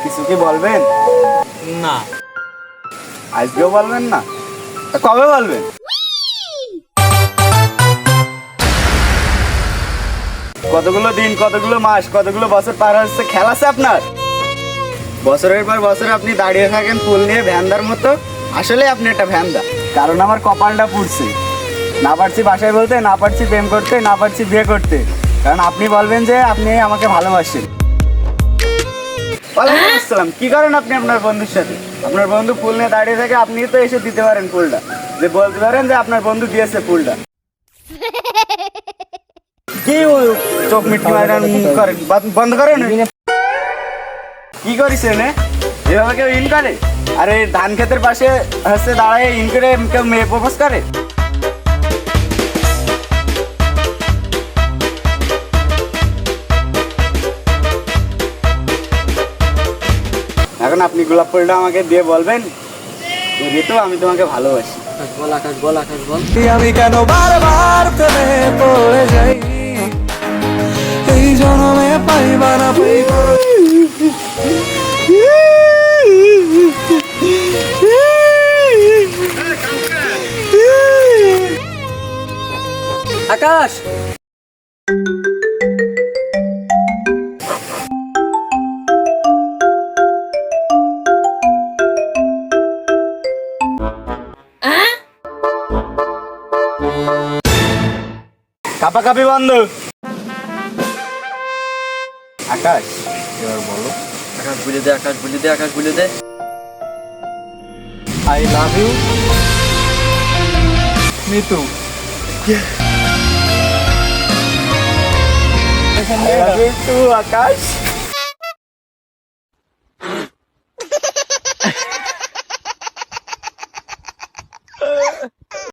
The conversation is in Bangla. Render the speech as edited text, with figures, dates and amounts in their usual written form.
কিছু কি বলবেন? না। আজকেও বলবেন না? তা কবে বলবেন? কতগুলো দিন, কতগুলো মাস, কতগুলো বছর পার হচ্ছে, খেয়াল আছে আপনার? বছরের পর বছর আপনি দাঁড়িয়ে থাকেন ফুল নিয়ে ভ্যানদার মতো। আসলে আপনি একটা ভ্যানদা। কারণ আমার কপালটা পুড়ছে, না পারছি বাসায় বলতে, না পারছি প্রেম করতে, না পারছি বিয়ে করতে। কারণ আপনি বলবেন যে আপনি আমাকে ভালোবাসেন। ওয়ালাইকুম আসসালাম। কি করেন আপনি আপনার বন্ধুর সাথে? আপনার বন্ধু ফুল নিয়ে দাঁড়িয়ে থাকে, আপনি তো এসে দিতে পারেন ফুলটা, যে বলতে পারেন যে আপনার বন্ধু দিয়েছে ফুলটা। কি চোখ মিটকি মারেন করেন? বন্ধ করেন। কি করিস রে? এভাবে কেউ ইন করে? আরে ধান ক্ষেতের পাশে হচ্ছে দাঁড়ায় ইন করে কেউ মেয়ে প্রপোজ করে? এখন আপনি গোলাপ ফুলটা আমাকে দিয়ে বলবেন, ঋতু আমি তোমাকে ভালোবাসি। আকাশ বল, আকাশ বল, আকাশ বল। আমি কেন বারবার প্রেমে পড়ে যাই, এই জন্মে পাইবা না পাইবা। আকাশ, কাপাকাপি বন্ধ। আকাশ, এবার বলো। আকাশ বুঝে দে, আকাশ বুঝে দে, আকাশ বুঝে দে। I love you Mitu. I love you too Akash.